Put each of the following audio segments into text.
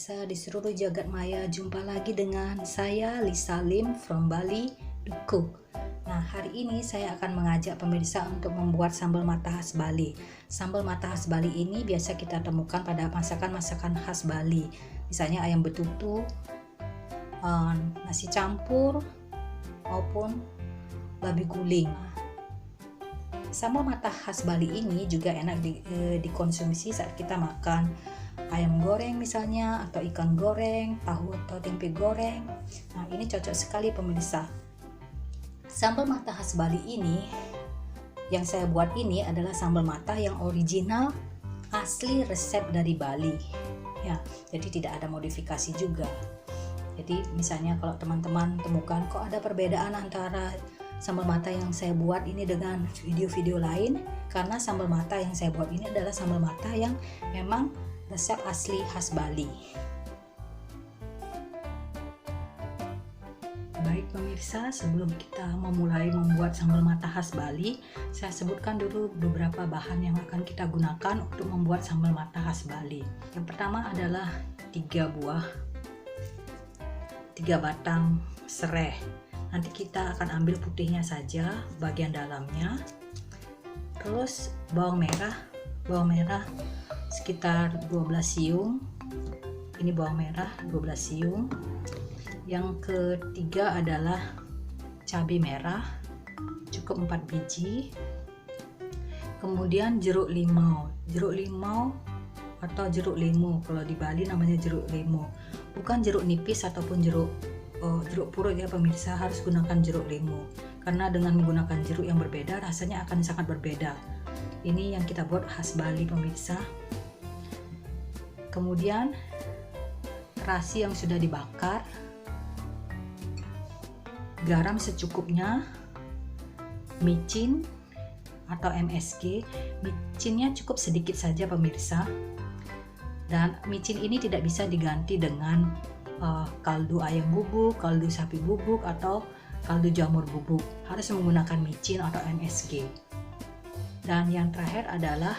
pemirsa di seluruh jagat maya, jumpa lagi dengan saya Lisa Lim from Bali Cook. Nah, hari ini saya akan mengajak pemirsa untuk membuat sambal mata khas Bali. Sambal mata khas Bali ini biasa kita temukan pada masakan-masakan khas Bali, misalnya ayam betutu, nasi campur, maupun babi guling. Sambal mata khas Bali ini juga enak dikonsumsi saat kita makan ayam goreng misalnya, atau ikan goreng, tahu atau tempe goreng. Nah, ini cocok sekali pemirsa. Sambal mata khas Bali ini yang saya buat ini adalah sambal mata yang original, asli resep dari Bali ya, jadi tidak ada modifikasi juga. Jadi misalnya kalau teman-teman temukan kok ada perbedaan antara sambal mata yang saya buat ini dengan video-video lain, karena sambal mata yang saya buat ini adalah sambal mata yang memang resep asli khas Bali. Baik pemirsa, sebelum kita memulai membuat sambal mata khas Bali, saya sebutkan dulu beberapa bahan yang akan kita gunakan untuk membuat sambal mata khas Bali. Yang pertama adalah 3 batang serai. Nanti kita akan ambil putihnya saja, bagian dalamnya. Terus bawang merah sekitar 12 siung. Ini bawang merah 12 siung. Yang ketiga adalah cabai merah, cukup 4 biji. Kemudian jeruk limau atau jeruk limu, kalau di Bali namanya jeruk limu, bukan jeruk nipis ataupun jeruk purut ya pemirsa, harus gunakan jeruk limu, karena dengan menggunakan jeruk yang berbeda rasanya akan sangat berbeda. Ini yang kita buat khas Bali pemirsa. Kemudian terasi yang sudah dibakar, garam secukupnya, micin atau MSG, micinnya cukup sedikit saja pemirsa, dan micin ini tidak bisa diganti dengan kaldu ayam bubuk, kaldu sapi bubuk, atau kaldu jamur bubuk. Harus menggunakan micin atau MSG. Dan yang terakhir adalah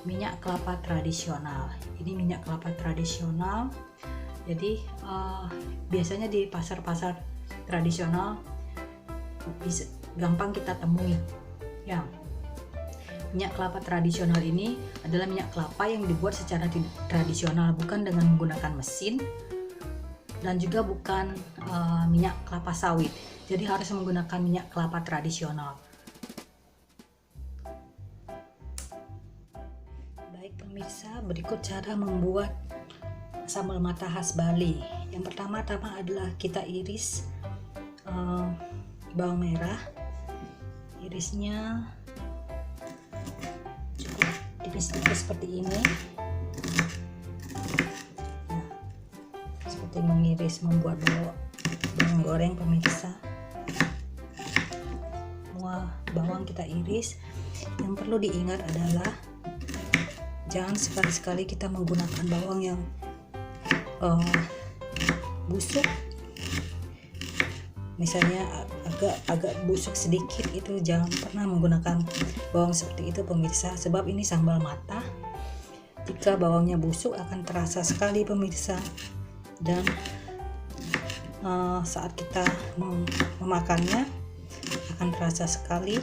minyak kelapa tradisional. Ini minyak kelapa tradisional. Jadi biasanya di pasar-pasar tradisional bisa gampang kita temui. Ya. Minyak kelapa tradisional ini adalah minyak kelapa yang dibuat secara tradisional, bukan dengan menggunakan mesin, dan juga bukan minyak kelapa sawit. Jadi harus menggunakan minyak kelapa tradisional. Baik pemirsa, berikut cara membuat sambal mata khas Bali. Yang pertama-tama adalah kita iris bawang merah. Irisnya cukup tipis-tipis seperti ini. Nah, seperti membuat bawang goreng pemirsa. Semua bawang kita iris. Yang perlu diingat adalah jangan sekali-sekali kita menggunakan bawang yang busuk. Misalnya agak busuk sedikit, itu jangan pernah menggunakan bawang seperti itu pemirsa, sebab ini sambal mata. Jika bawangnya busuk akan terasa sekali pemirsa, dan saat kita memakannya akan terasa sekali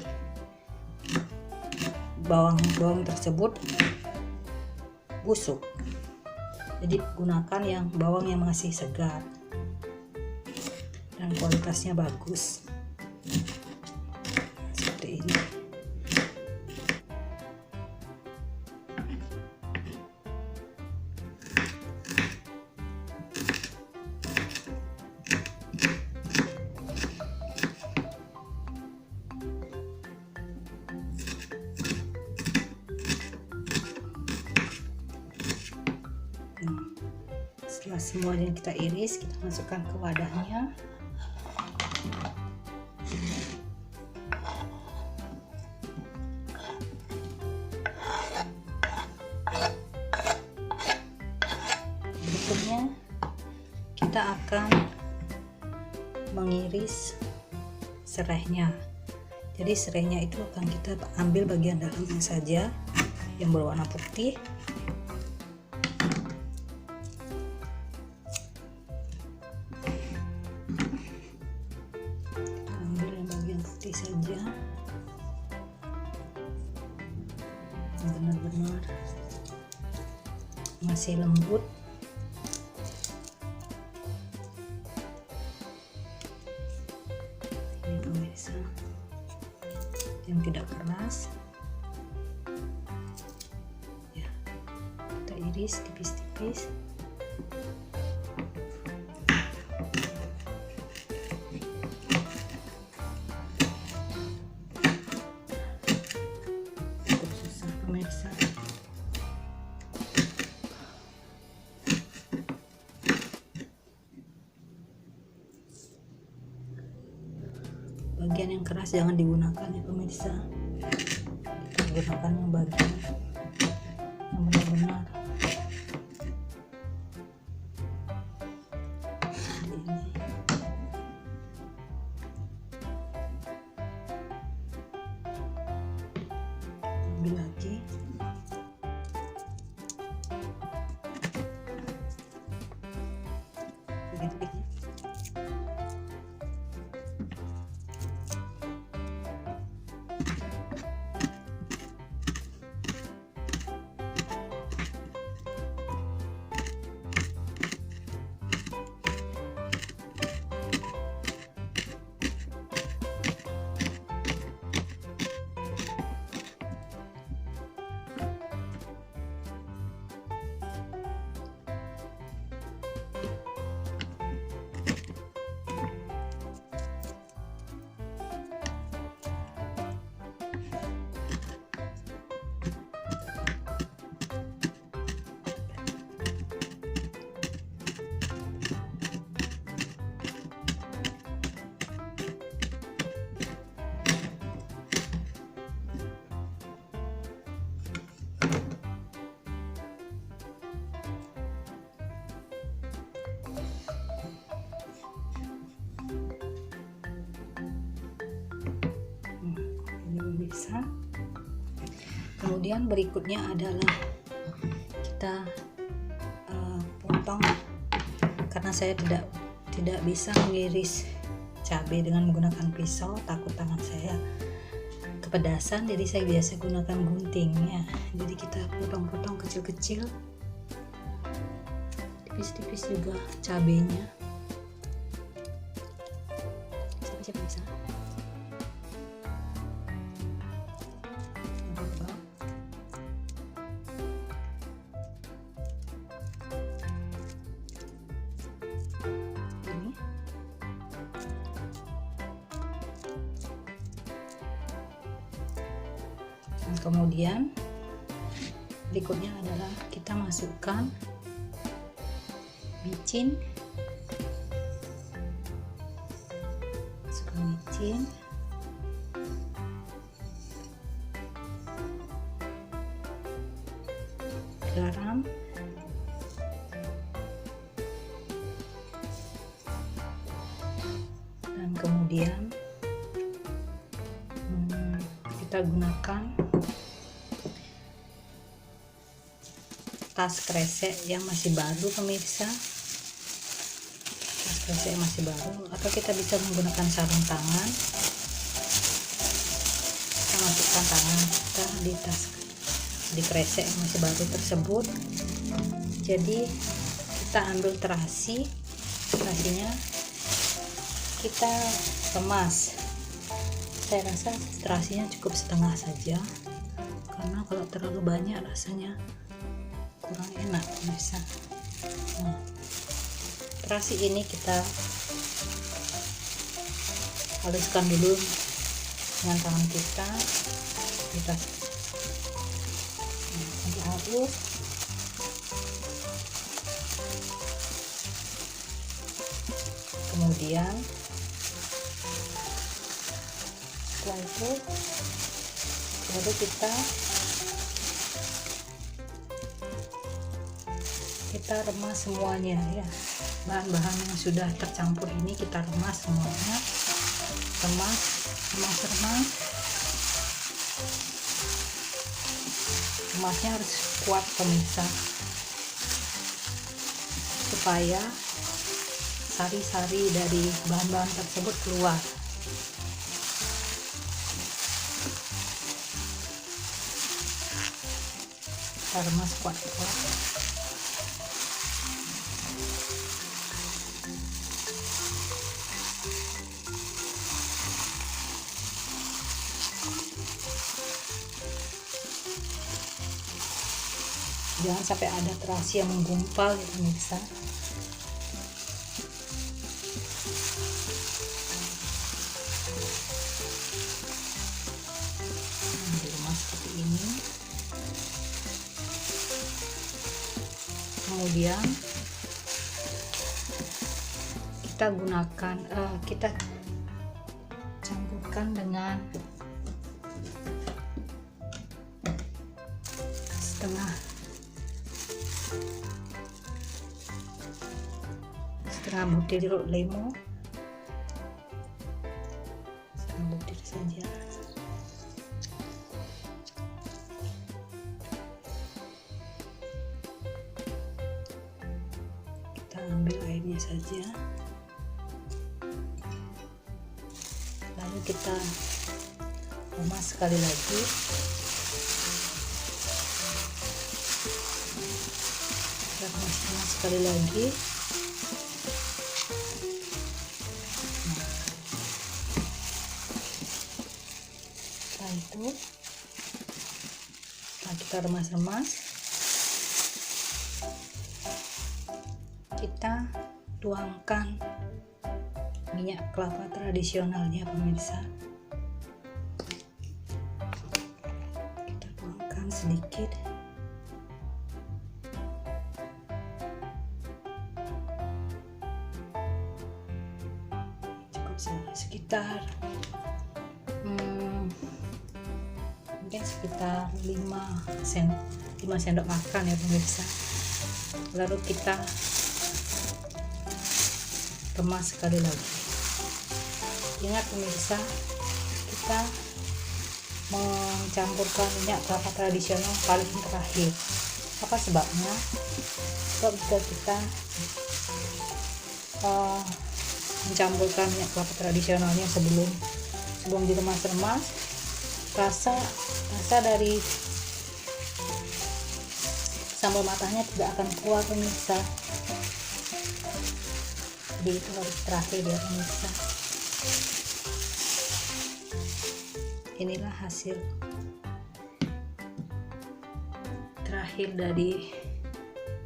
bawang tersebut busuk. Jadi gunakan yang bawang yang masih segar dan kualitasnya bagus, seperti ini. Setelah semuanya kita iris, kita masukkan ke wadahnya. Berikutnya kita akan mengiris serainya. Jadi serainya itu akan kita ambil bagian dalamnya saja yang berwarna putih. sedikit saja, benar-benar masih lembut. Ini pemirsa, yang tidak keras ya, kita iris tipis-tipis. Cukup susah pemirsa. Bagian yang keras jangan digunakan ya pemirsa, kita gunakan yang bagian yang benar-benar ini. Ambil lagi, begitu. Bisa. Kemudian berikutnya adalah kita potong, karena saya tidak bisa mengiris cabai dengan menggunakan pisau, takut tangan saya kepedasan, jadi saya biasa gunakan gunting ya. Jadi kita potong-potong kecil-kecil, tipis-tipis juga cabainya. Siapa bisa? Kemudian berikutnya adalah kita masukkan micin, garam, dan kemudian kita gunakan tas kresek yang masih baru pemirsa, tas kresek yang masih baru, atau kita bisa menggunakan sarung tangan. Kita masukkan tangan kita di kresek yang masih baru tersebut. Jadi kita ambil terasinya kita kemas. Saya rasa terasinya cukup setengah saja, karena kalau terlalu banyak rasanya kurang enak pemirsa. Nah, terasi ini kita haluskan dulu dengan tangan kita sampai halus. Kemudian setelah itu baru kita remas semuanya ya, bahan-bahan yang sudah tercampur ini kita remas semuanya, remasnya harus kuat pemirsa, supaya sari-sari dari bahan-bahan tersebut keluar. Kita remas kuat-kuat. Jangan sampai ada terasi yang menggumpal ya pemirsa. Diremas seperti ini. Kemudian kita campurkan dengan setengah butir lemo, setengah butir saja. Kita ambil airnya saja, lalu kita remas sekali lagi. Kita remas sekali lagi. Setelah kita remas-remas, kita tuangkan minyak kelapa tradisionalnya pemirsa. Kita tuangkan sedikit. Cukup sekitar sekitar 5 sendok makan ya pemirsa. Lalu kita remas sekali lagi. Ingat pemirsa, kita mencampurkan minyak kelapa tradisional paling terakhir. Apa sebabnya? Sebab jika kita mencampurkan minyak kelapa tradisionalnya sebelum diremas-remas, rasa dari sambal matahnya tidak akan keluar pemirsa. Jadi itu harus terakhir ya pemirsa. Inilah hasil terakhir dari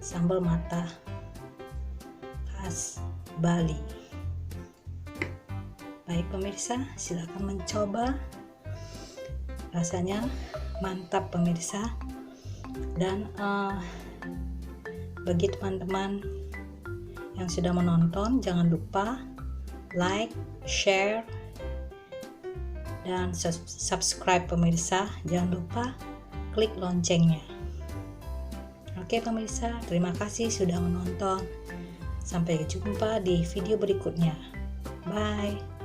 sambal mata khas Bali. Baik pemirsa, silakan mencoba. Rasanya mantap pemirsa. Dan bagi teman-teman yang sudah menonton, jangan lupa like, share, dan subscribe pemirsa. Jangan lupa klik loncengnya. Oke pemirsa, terima kasih sudah menonton. Sampai jumpa di video berikutnya. Bye.